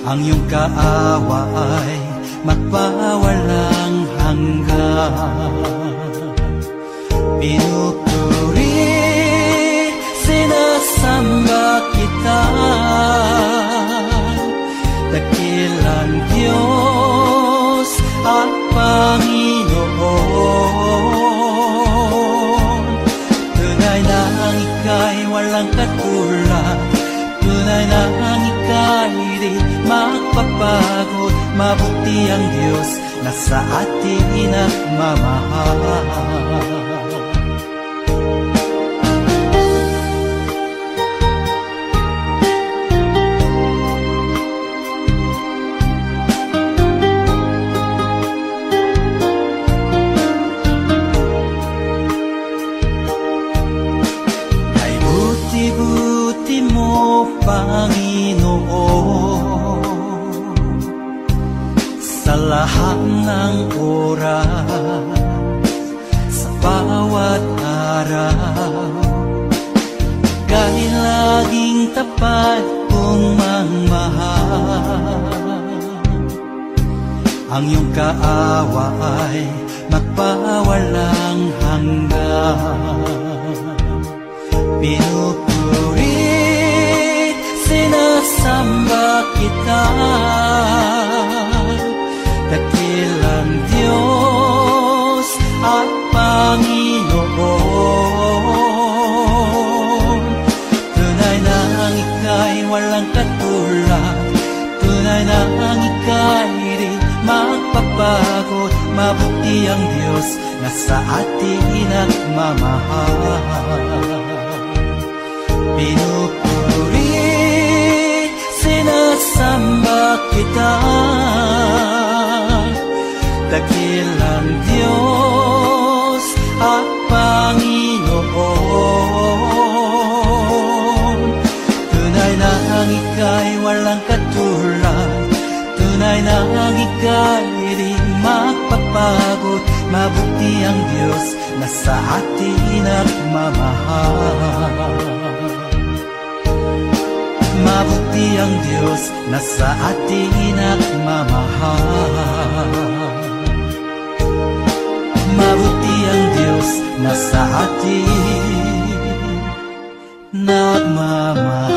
Ang iyong kaawa ay magpawalang hanggan. Pinupuri, sinasamba kita, dakilang Diyos at Panginoon. Tunay na ang ika'y walang katulad, tunay na ang ika'y di magpapagod. Mabuti ang Diyos na sa atin nagmamahal. Ay buti-buti mo, Panginoon, sa lahat ng oras, sa bawat araw, kay laging tapat kong mangmahal. Ang iyong kaawa ay magpawalang hanggan. Pinupuri, sinasamba kita, dakilang Diyos at Panginoon. Tunay na ang ika'y walang katulad, tunay na ang ika'y di magpapagod. Mabuti ang Diyos na sa atin nagmamahal. Pinupuri, sinasamba kita, dakilang Diyos at Panginoon. Tunay na ang ika'y walang katulad, tunay na ang ika'y di magpapagod. Mabuti ang Diyos na sa atin nagmamahal. Mabuti ang Diyos na sa atin nagmamahal. Mabuti ang Diyos na sa atin nagmamahal.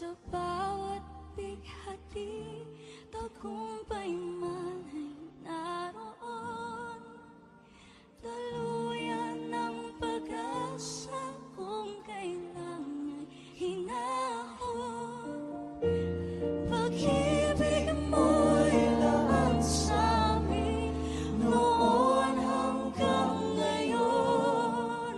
Sa bawat bighati, tagumpay man ay naroon. Daluyan ng pag-asa kung kailan ay hinahon. Pag-ibig mo'y laan sa amin noon hanggang ngayon.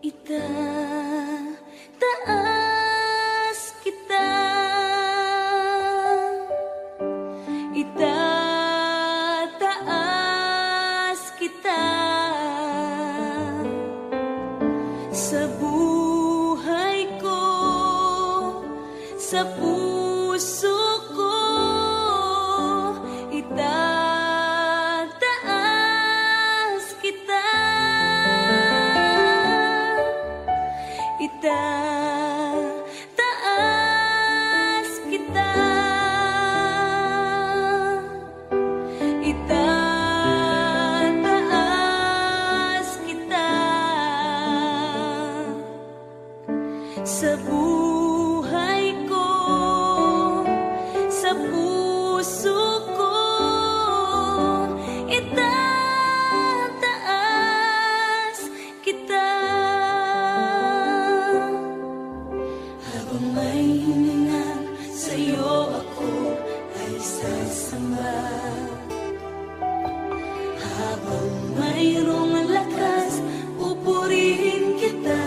Itataas kita, itataas kita sa buhay ko, sa puso ko. Itataas kita, itataas kita, itataas kita sa buhay ko, sa puso ko. Itataas kita. Habang may hininga sa'yo ako ay sasamba. Habang mayroong lakas, pupurihin kita.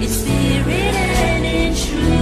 In spirit and in truth.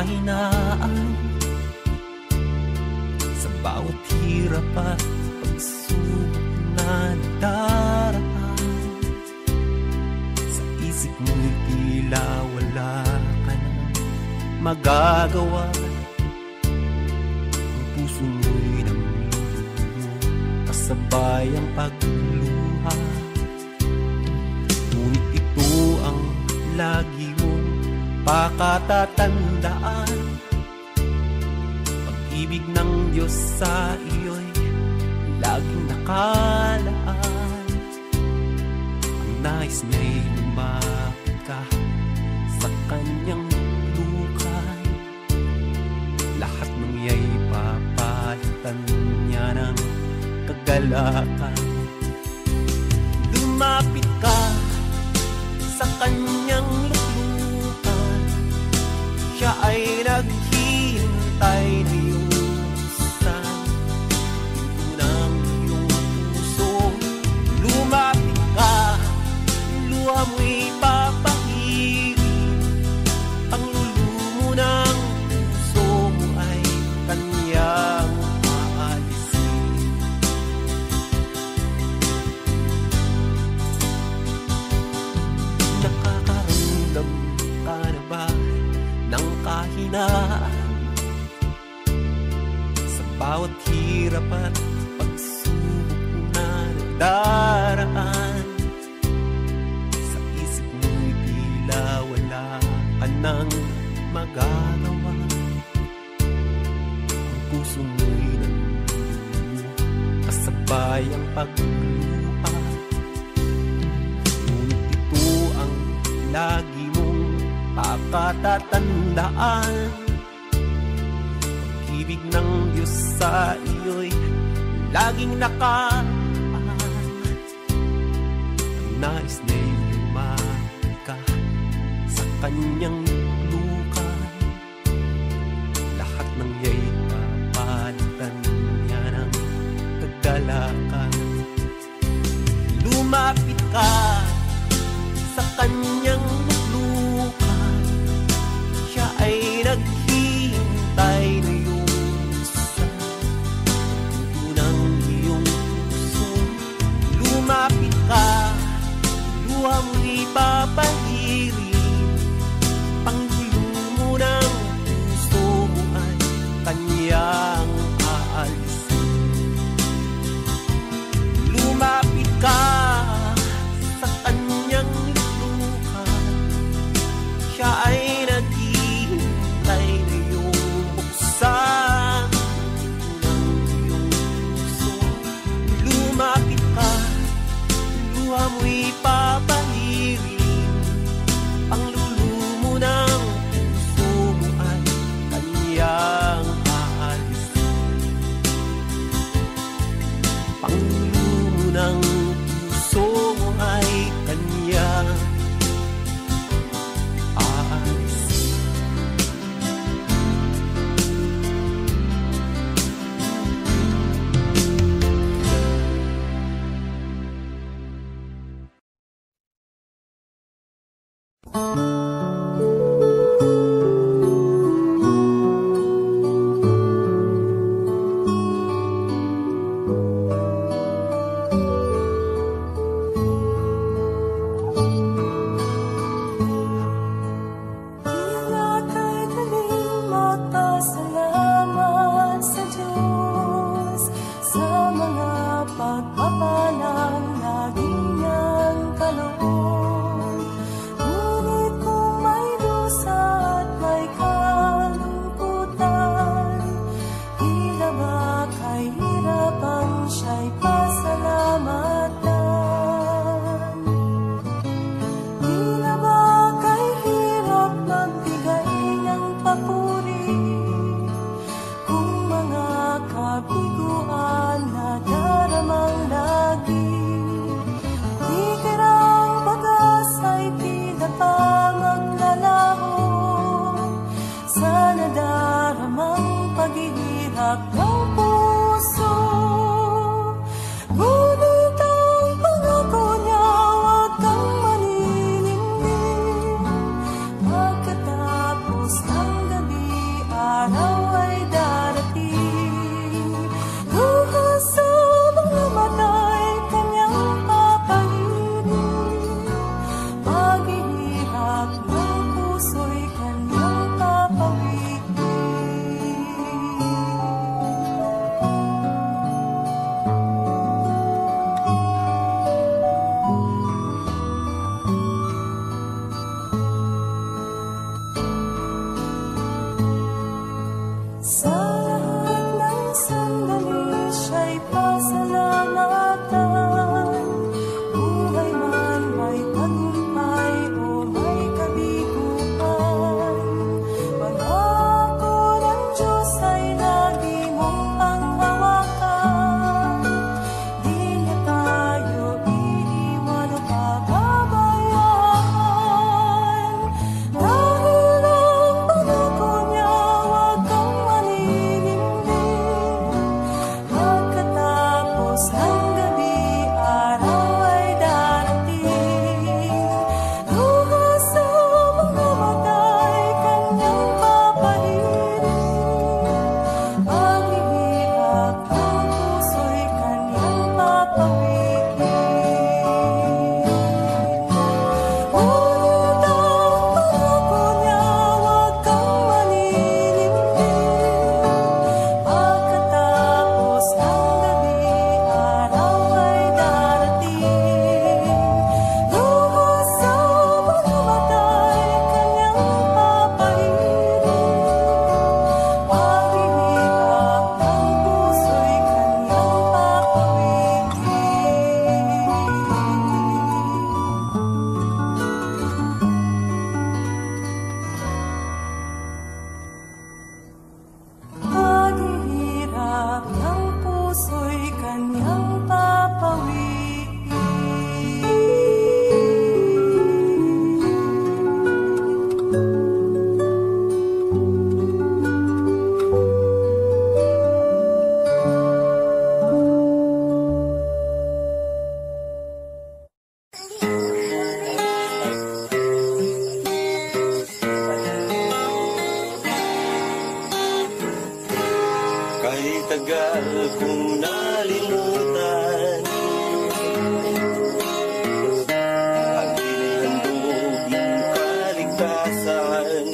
kahinaan, sa bawat hirap at pagsubok na nadaraan. Sa isip mo'y tila wala ka nang magagawa. Ang puso mo'y namlulumo, kasabay ang pagluha. Ngunit ito ang lagi mong pakatatandaan. Pag-ibig ng Diyos sa iyo'y laging nakalaan. Ang nais niya'y lumapit ka sa kanyang lukay. Lahat ng iya'y papalitan niya ng kagalakan. Lumapit ka sa kanyang luklukan, siya ay naghihintay na iusan pinto ng iyong puso. Lumapit ka, luha mo'y papahirin, ang lulumo ng puso mo ay kanyang aalisin. Nakakaramdam ka na ba ng kahinaan? Sa bawat hirap at pagsubok na nadaraan, sa isip mo'y tila wala ka nang magagawa. Ang puso mo'y nandulumo, kasabay ang pagluha. Ngunit ito ang lagi mong pakatatandaan. Pag-ibig ng Diyos sa iyo'y laging nakaan. Ang nais niya'y lumapit ka sa kanyang lukay. Lahat ng iya'y papalitan niya ng kagalakan. Lumapit ka sa kanyang luklukan, siya ay naghihintay na iusan pinto ng iyong puso. Lumapit ka, luha mo'y papahirin, panglulumo ng puso mo ay kanyang aalisin. Lumapit ka sa kanyang luklukan, siya ay naghihintay na iyong buksan ng iyong puso. Lumapit ka, luha mo'y papahirin, ang lulumo ng puso mo ay kanyang aalisin. Panglulumo ng puso mo ay kanyang aalisin. Pagkatapos ng gabi tagal kong nalimutan ang inihandog mong kaligtasan.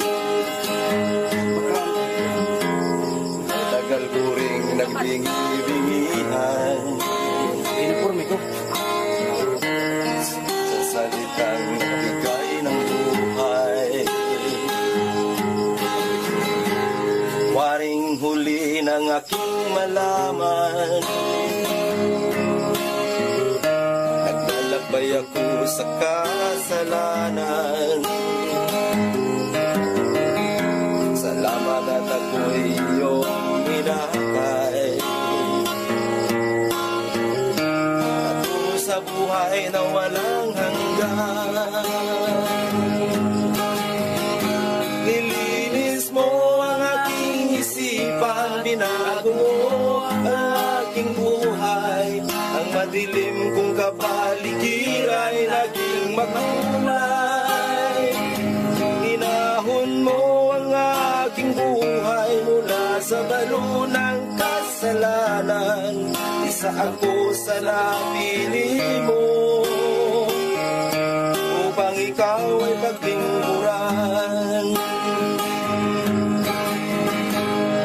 Tagal ko ring nagbingi-bingihan Uniforme ko. sa salitang nagbigay ng buhay. Waring huli ng aking malaman, naglalakbay ako sa kasalanan. Salamat at ako'y iyong inakay, patungo sa buhay na walang hanggan. Nilinis mo ang aking isipan, binago mo ang aking buhay. Ang madilim kong kapaligiran ay naging makulay. Inahon mo ang aking buhay mula sa balo ng kasalanan. Isa ako sa napili mo upang ikaw ay paglingkuran.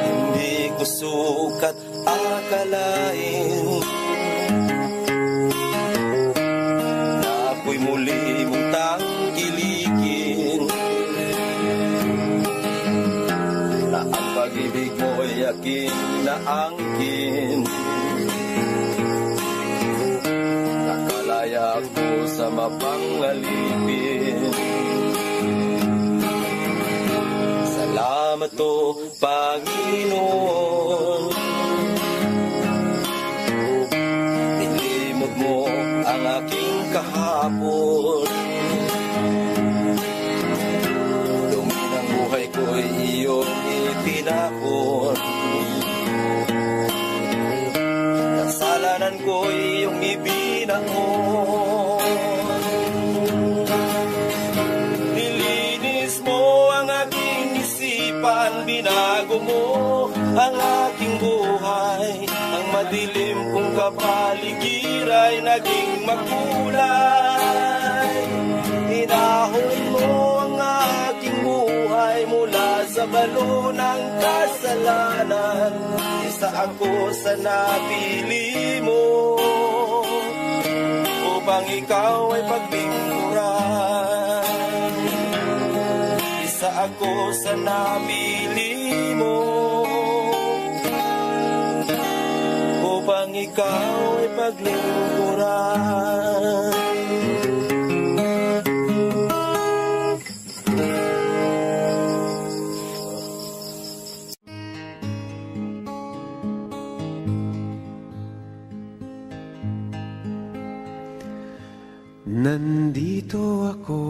Hindi ko sukat akalain na ako'y muli mong tangkilikin, na ang pag-ibig mo'y aking naangkin. Nakalaya ako sa mapangalipin. Salamat o Panginoon, nilimot mo ang aking kahapon. Dumi ng buhay ko'y iyong itinapon. Kasalanan ko'y iyong ibinangon. Nilinis mo ang aking isipan, binago mo ang aking buhay. Ang madilim kong kapaligiran ay naging makulay. Inahon mo ang aking buhay mula sa balo ng kasalanan. Isa ako sa napili mo upang ikaw ay paglingkuran. Isa ako sa napili mo upang ikaw ay paglingkuran. Nandito ako,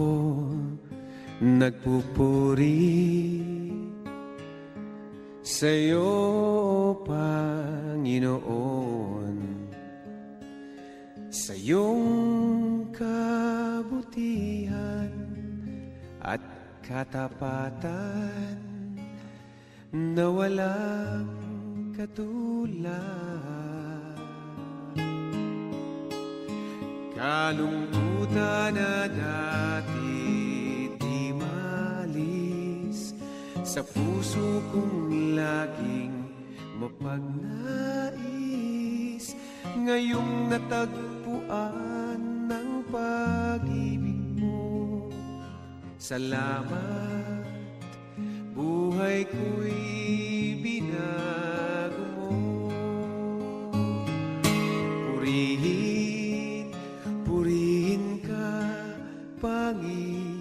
nagpupuri sa'yo, Panginoon, sa iyong kabutihan at katapatan na walang katulad. Kalungkutan na dati di malis sa puso kong laging mapagnais, ngayong natagpuan ng pag-ibig mo. Salamat, buhay ko'y binago mo. Purihin ka, Panginoon.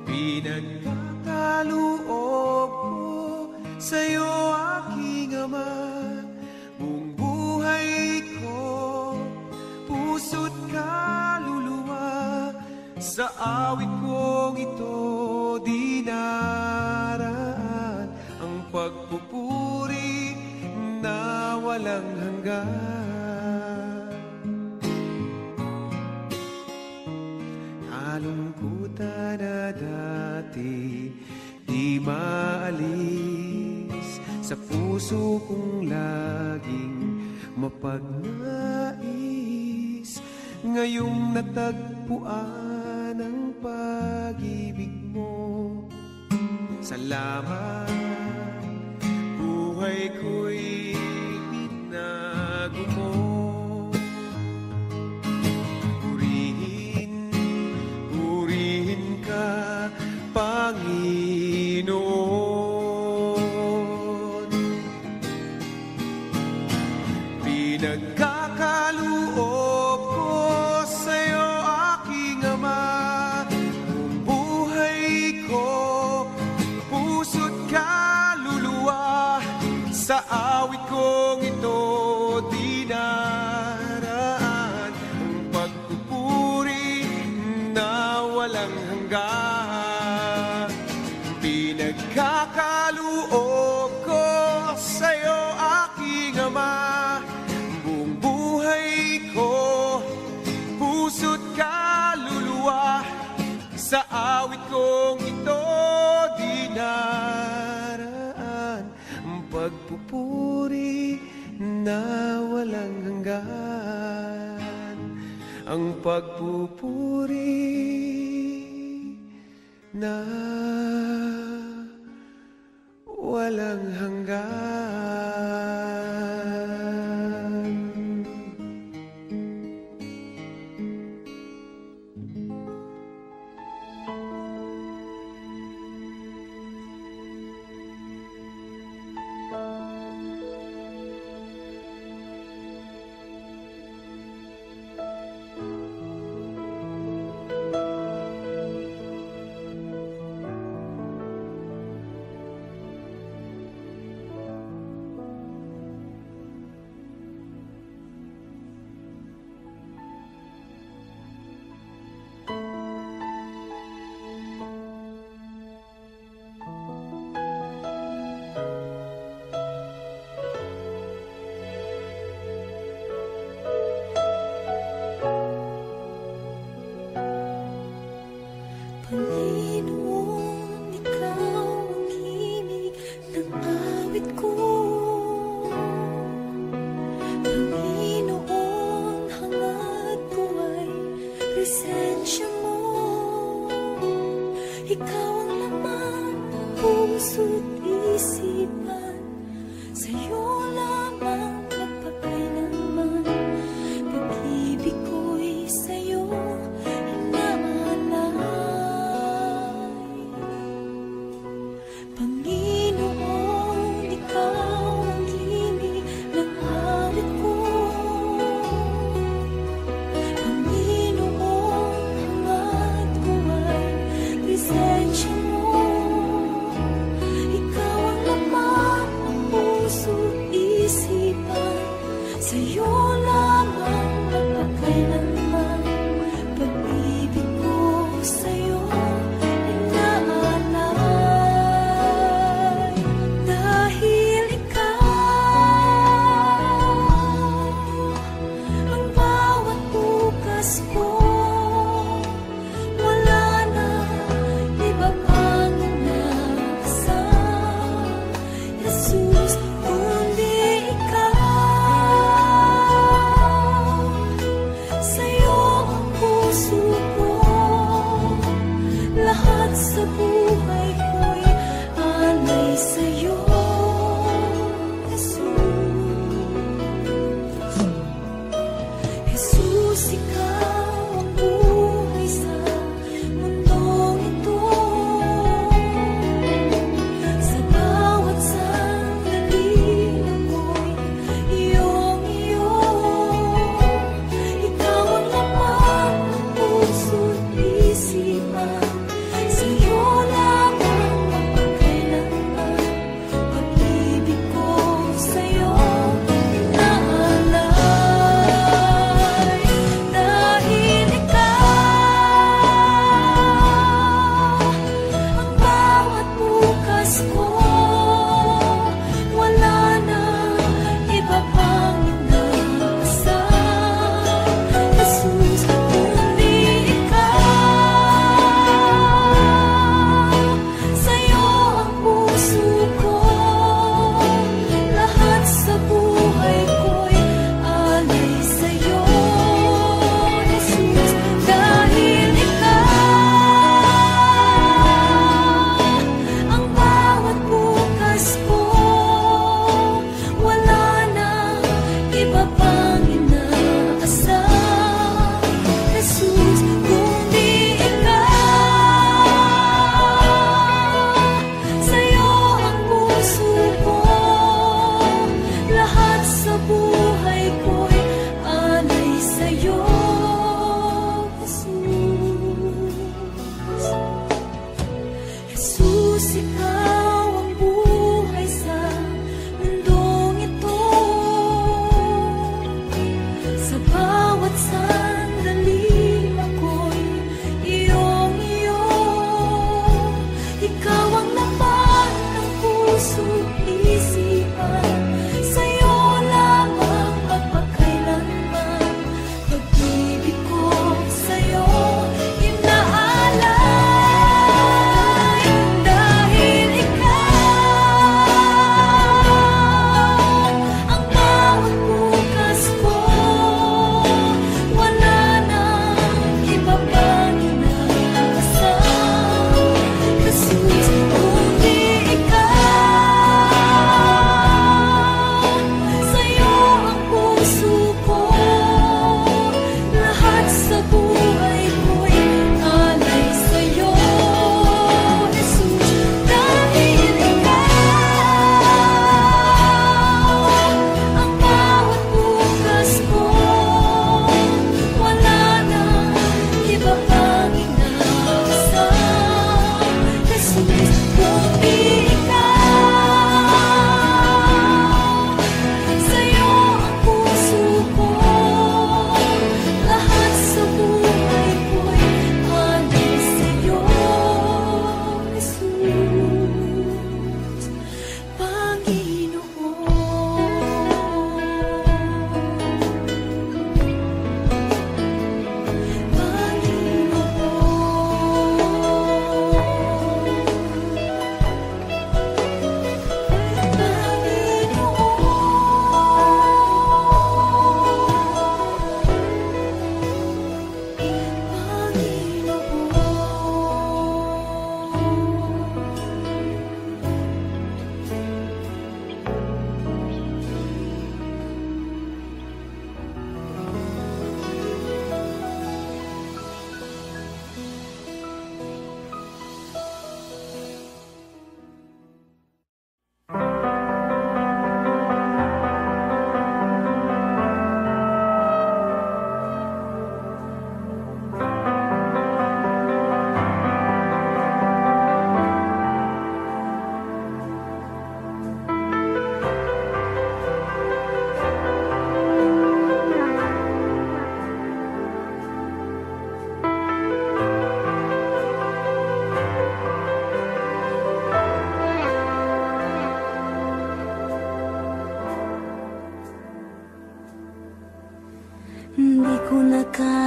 Pinagkakaloob ko sa'yo, aking Ama, buong buhay ko, puso't kaluluwa. Sa awit kong ito dinaraan ang pagpupuri na walang hanggan. kalungkutan na dati di maalis sa puso kong laging mapagnais. Ngayong natagpuan ang pag-ibig mo, salamat, buhay ko'y binago mo. Purihin ka, Panginoon. Pinagkakaloob ko sa'yo, aking Ama, buong buhay ko, puso't kaluluwa. Sa awit kong ito di naraan ang pagpupuri na walang hanggan. Pinagkakaloob ko sa'yo, aking Ama, buong buhay ko, puso't kaluluwa. Sa awit kong ito di naraan ang pagpupuri na walang hanggan. Ang pagpupuri na walang hanggan. Panginoon, ikaw ang himig ng awit ko. Panginoon, hangad ko ay presensya mo. Ikaw ang laman ng puso't isipan, sa'yo lamang magpakailanman. Pag-ibig ko'y sa'yo Panginoon, ikaw ang himig ng awit ko. Panginoon, hangad ko ay presensya mo. Ikaw ang laman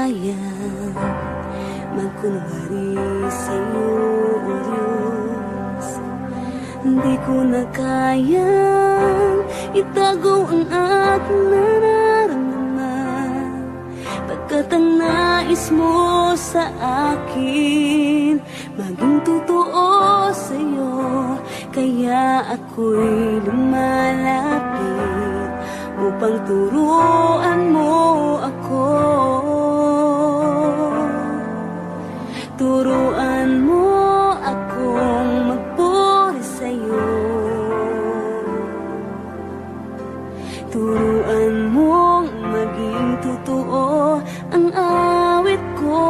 kayang magkunwari sa'yo, O Diyos. Hindi ko na kayang itago ang aking nararamdaman, pagkat ang nais mo sa akin maging totoo sa'yo. Kaya ako'y lumalapit upang turuan mo ako. Turuan mo akong magpuri sa'yo. Turuan mong maging totoo ang awit ko,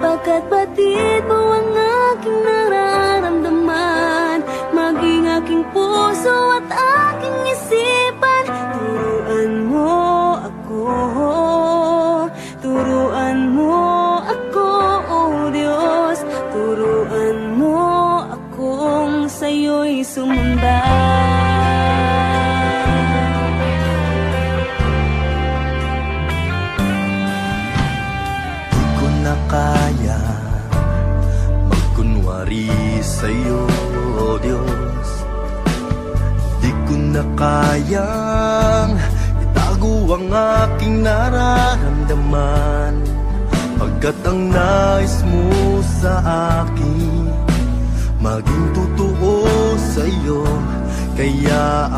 pagkat batid mo ang aking nararamdaman, maging aking puso at aking isipan. Turuan mo ako, turuan mo ako, O Diyos. Turuan mo akong sa'yo'y sumamba. Kaya magkunwari sa'yo, O Diyos. Di ko na kayang itago ang aking nararamdaman, pagkat ang nais mo sa akin maging totoo sa'yo. Kaya